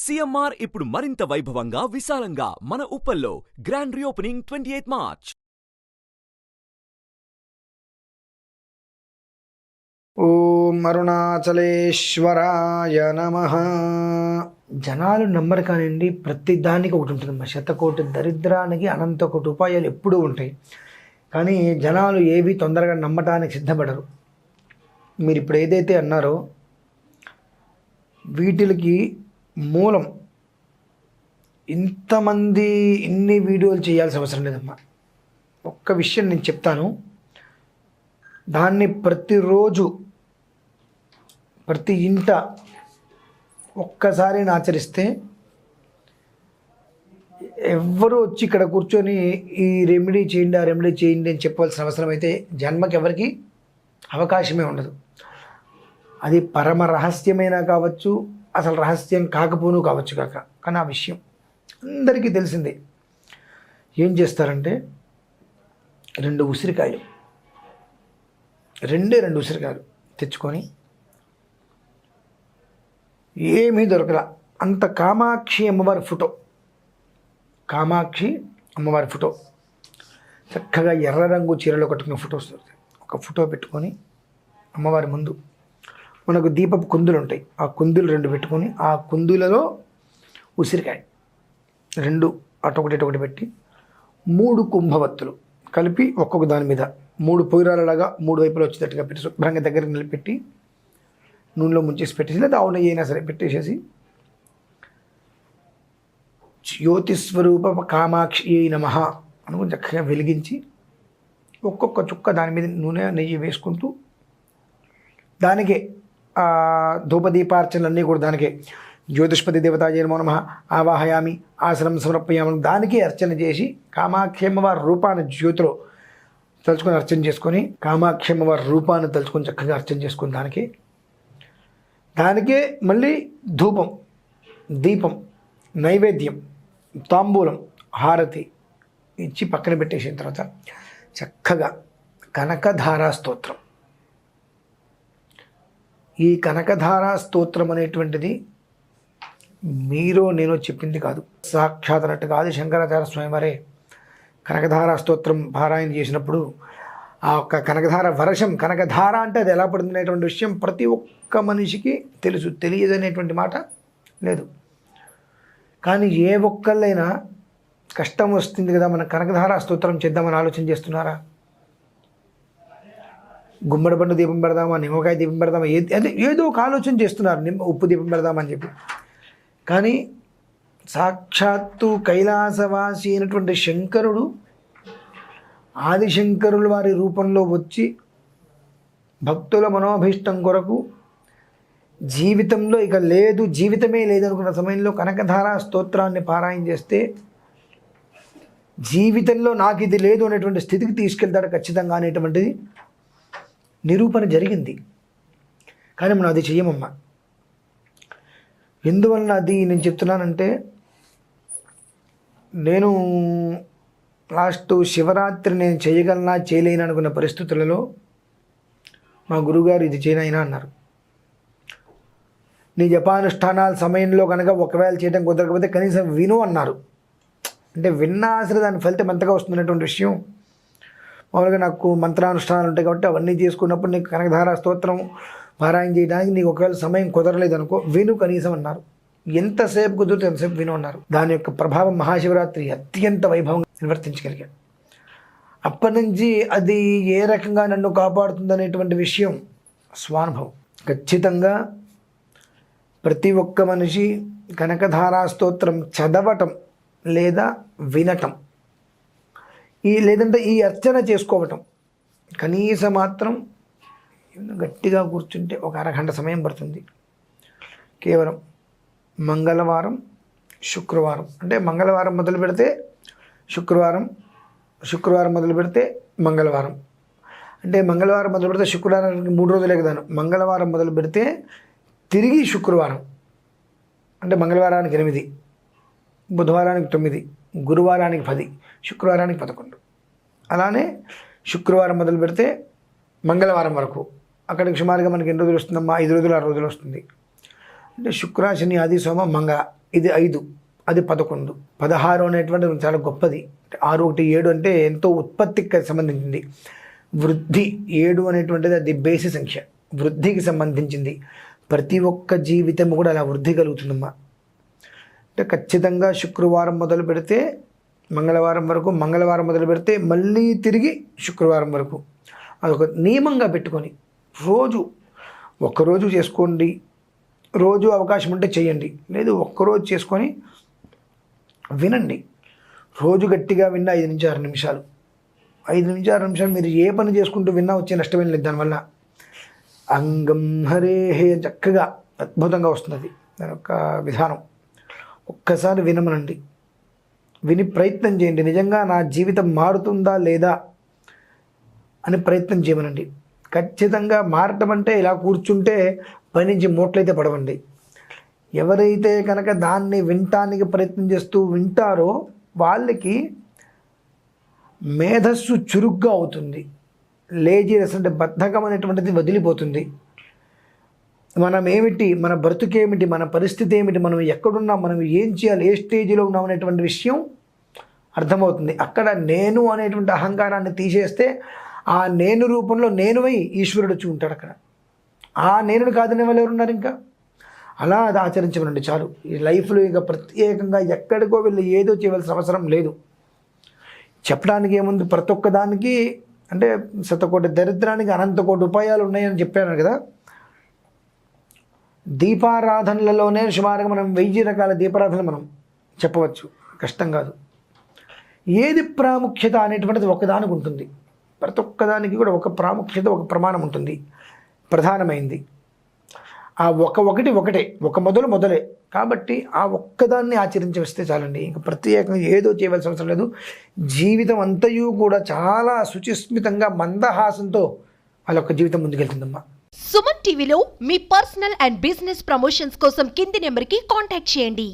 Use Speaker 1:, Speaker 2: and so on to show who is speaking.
Speaker 1: CMR ఇప్పుడు మరింత వైభవంగా విశాలంగా మన ఉప్పల్లో గ్రాండ్ రీఓపెనింగ్ 28 మార్చ్.
Speaker 2: ఓం అరుణాచలేశ్వరాయ నమః. జనాలు నమ్మరు కానివ్వండి, ప్రతి దానికి ఒకటి ఉంటుందమ్మా. శతకోటి దరిద్రానికి అనంత కోటి ఉపాయాలు ఎప్పుడూ ఉంటాయి. కానీ జనాలు ఏవి తొందరగా నమ్మటానికి సిద్ధపడరు. మీరు ఇప్పుడు ఏదైతే అన్నారో వీటికి మూలం ఇంతమంది ఇన్ని వీడియోలు చేయాల్సిన అవసరం లేదమ్మా. ఒక్క విషయం నేను చెప్తాను, దాన్ని ప్రతిరోజు ప్రతి ఇంట ఒక్కసారి ఆచరిస్తే ఎవ్వరూ వచ్చి ఇక్కడ కూర్చొని ఈ రెమెడీ చేయండి ఆ రెమెడీ చేయండి అని చెప్పవలసిన అవసరం అయితే జన్మకి ఎవరికి అవకాశమే ఉండదు. అది పరమ రహస్యమైనా కావచ్చు, అసలు రహస్యం కాకపోను కావచ్చు కాక, కానీ ఆ విషయం అందరికీ తెలిసిందే. ఏం చేస్తారంటే రెండు ఉసిరికాయలు తెచ్చుకొని, ఏమీ దొరకలా, అంత కామాక్షి అమ్మవారి ఫోటో చక్కగా ఎర్ర రంగు చీరలో కట్టుకున్న ఫోటో వస్తుంది. ఒక ఫోటో పెట్టుకొని అమ్మవారి ముందు మనకు దీపపు కుందులు ఉంటాయి, ఆ కుందులు రెండు పెట్టుకొని ఆ కుందులలో ఉసిరికాయ రెండు అటొకటి పెట్టి 3 కుంభవత్తులు కలిపి ఒక్కొక్క దాని మీద 3 పొయ్యిరాలలాగా 3 వైపులు వచ్చేటట్టుగా పెట్టి శుభ్రంగా దగ్గరికి నిలబెట్టి నూనెలో ముంచేసి పెట్టేసి, లేదా ఆవు నెయ్యి అయినా సరే పెట్టేసేసి జ్యోతిస్వరూప కామాక్షి నమః అనుకుని చక్కగా వెలిగించి ఒక్కొక్క చుక్క దాని మీద నూనె నెయ్యి వేసుకుంటూ దానికే ధూపదీపార్చనలన్నీ కూడా దానికే జ్యోతిష్పతి దేవతాయ నమో నమః ఆవాహయామి ఆసనం సమర్పయామి దానికే అర్చన చేసి కామాక్షి అమ్మవారి రూపాన్ని జ్యోతిలో తలుచుకొని అర్చన చేసుకొని, కామాక్షి అమ్మవారి రూపాన్ని తలుచుకొని చక్కగా అర్చన చేసుకొని దానికే మళ్ళీ ధూపం, దీపం, నైవేద్యం, తాంబూలం, హారతి ఇచ్చి పక్కన పెట్టేసిన తర్వాత చక్కగా కనకధారా స్తోత్రం. ఈ కనకధారా స్తోత్రం అనేటువంటిది మీరు నేను చెప్పింది కాదు, సాక్షాత్ అన్నట్టుగా ఆది శంకరాచార్య స్వామి వారే కనకధారా స్తోత్రం పారాయణ చేసినప్పుడు ఆ ఒక్క కనకధార వర్షం, కనకధార అంటే అది ఎలా పడుతుంది అనేటువంటి విషయం ప్రతి ఒక్క మనిషికి తెలుసు, తెలియదనేటువంటి మాట లేదు. కానీ ఏ ఒక్కళ్ళైనా కష్టం వస్తుంది కదా మన కనకధారా స్తోత్రం చేద్దామని ఆలోచన చేస్తున్నారా? గుమ్మడి పండు దీపం పెడదామా, నిమ్మకాయ దీపం పెడదామా, ఏదో ఒక ఆలోచన చేస్తున్నారు, ఉప్పు దీపం పెడదామని చెప్పి. కానీ సాక్షాత్తు కైలాసవాసి అయినటువంటి శంకరుడు, ఆదిశంకరుల వారి రూపంలో వచ్చి భక్తుల మనోభీష్టం కొరకు జీవితంలో ఇక లేదు, జీవితమే లేదనుకున్న సమయంలో కనకధారా స్తోత్రాన్ని పారాయణ చేస్తే జీవితంలో నాకు ఇది లేదు అనేటువంటి స్థితికి తీసుకెళ్తాడు ఖచ్చితంగా అనేటువంటిది నిరూపణ జరిగింది. కానీ మనం అది చెయ్యమమ్మా. ఎందువలన అది నేను చెప్తున్నానంటే, నేను లాస్ట్ శివరాత్రి నేను చేయగలనా చేయలేను అనుకున్న పరిస్థితులలో మా గురువుగారు ఇది చేయనైనా అన్నారు. నీ జపానుష్ఠానాల సమయంలో కనుక ఒకవేళ చేయడం కుదరకపోతే కనీసం విను అన్నారు. అంటే విన్నా అసలు దాని ఫలితం ఎంతగా వస్తుందనేటువంటి విషయం. మామూలుగా నాకు మంత్రానుష్ఠానాలు ఉంటాయి కాబట్టి అవన్నీ చేసుకున్నప్పుడు నీకు కనకధారా స్తోత్రం పారాయణ చేయడానికి నీకు ఒకవేళ సమయం కుదరలేదు అనుకో, విను కనీసం అన్నారు. ఎంతసేపు కుదిరితే ఎంతసేపు విను అన్నారు. దాని యొక్క ప్రభావం మహాశివరాత్రి అత్యంత వైభవంగా నిర్వర్తించగలిగాను. అప్పటి నుంచి అది ఏ రకంగా నన్ను కాపాడుతుందనేటువంటి విషయం స్వానుభవం. ఖచ్చితంగా ప్రతి ఒక్క మనిషి కనకధారా స్తోత్రం చదవటం లేదా వినటం, లేదంటే ఈ అర్చన చేసుకోవటం కనీసం మాత్రం గట్టిగా కూర్చుంటే ఒక అరగంట సమయం పడుతుంది. కేవలం మంగళవారం, శుక్రవారం, అంటే మంగళవారం మొదలు పెడితే శుక్రవారం మొదలు పెడితే మంగళవారం, అంటే మంగళవారం మొదలు పెడితే శుక్రవారానికి 3 రోజులే కదా. మంగళవారం మొదలు పెడితే తిరిగి శుక్రవారం, అంటే మంగళవారానికి 8, బుధవారానికి 9, గురువారానికి 10, శుక్రవారానికి 11. అలానే శుక్రవారం మొదలు పెడితే మంగళవారం వరకు, అక్కడికి సుమారుగా మనకి ఎన్ని రోజులు వస్తుందమ్మా? 5 రోజులు 6 రోజులు వస్తుంది. అంటే శుక్ర, శని, ఆది, సోమ, మంగళ ఇది 5, అది 11. 16 అనేటువంటి చాలా గొప్పది. 6, 1, 7 అంటే ఎంతో ఉత్పత్తికి సంబంధించింది. వృద్ధి 7 అనేటువంటిది అది బేసి సంఖ్య, వృద్ధికి సంబంధించింది. ప్రతి ఒక్క జీవితం కూడా అలా వృద్ధి కలుగుతుందమ్మా. అంటే ఖచ్చితంగా శుక్రవారం మొదలు పెడితే మంగళవారం వరకు, మంగళవారం మొదలు పెడితే మళ్ళీ తిరిగి శుక్రవారం వరకు అదొక నియమంగా పెట్టుకొని రోజు ఒక్కరోజు చేసుకోండి. రోజు అవకాశం ఉంటే చేయండి, లేదు ఒక్కరోజు చేసుకొని వినండి. రోజు గట్టిగా విన్న 5 నుంచి 6 నిమిషాలు, 5 నుంచి 6 నిమిషాలు మీరు ఏ పని చేసుకుంటూ విన్నా వచ్చే నష్టమేం లేదు. దానివల్ల అంగం హరేహే చక్కగా అద్భుతంగా వస్తుంది దాని యొక్క విధానం. ఒక్కసారి వినమనండి, విని ప్రయత్నం చేయండి. నిజంగా నా జీవితం మారుతుందా లేదా అని ప్రయత్నం చేయమనండి. ఖచ్చితంగా మారటం అంటే ఇలా కూర్చుంటే పైనుంచి మూట్లయితే పడవండి. ఎవరైతే కనుక దాన్ని వినటానికి ప్రయత్నం చేస్తూ వింటారో వాళ్ళకి మేధస్సు చురుగ్గా అవుతుంది. లేజినెస్ అంటే బద్ధకం అనేటువంటిది వదిలిపోతుంది. మనం ఏమిటి, మన బ్రతుకేమిటి, మన పరిస్థితి ఏమిటి, మనం ఎక్కడున్నాం, మనం ఏం చేయాలి, ఏ స్టేజ్లో ఉన్నాం అనేటువంటి విషయం అర్థమవుతుంది. అక్కడ నేను అనేటువంటి అహంకారాన్ని తీసేస్తే ఆ నేను రూపంలో నేనువై ఈశ్వరుడు వచ్చి ఉంటాడు అక్కడ. ఆ నేను కాదనే వాళ్ళు ఎవరున్నారు ఇంకా? అలా అది ఆచరించమనండి చాలు. ఈ లైఫ్లో ఇక ప్రత్యేకంగా ఎక్కడికో వెళ్ళి ఏదో చేయవలసిన అవసరం లేదు. చెప్పడానికి ఏముంది, ప్రతి ఒక్కదానికి అంటే శతకోటి దరిద్రానికి అనంతకోటి ఉపాయాలు ఉన్నాయని చెప్పాను కదా. దీపారాధనలలోనే సుమారుగా మనం 1000 రకాల దీపారాధనలు మనం చెప్పవచ్చు, కష్టం కాదు. ఏది ప్రాముఖ్యత అనేటువంటిది ఒకదానికి ఉంటుంది. ప్రతి ఒక్కదానికి కూడా ఒక ప్రాముఖ్యత, ఒక ప్రమాణం ఉంటుంది, ప్రధానమైంది. ఆ ఒకటి ఒకటే, ఒక మొదలే కాబట్టి ఆ ఒక్కదాన్ని ఆచరించి వస్తే చాలండి. ఇంకా ప్రత్యేకంగా ఏదో చేయవలసిన అవసరం లేదు. జీవితం అంతయు కూడా చాలా శుచిస్మితంగా మందహాసంతో వాళ్ళ యొక్క జీవితం ముందుకెళ్తుందమ్మా.
Speaker 3: సుమన్ టీవీలో మీ పర్సనల్ అండ్ బిజినెస్ ప్రమోషన్స్ కోసం కింది నెంబర్కి కాంటాక్ట్ చేయండి.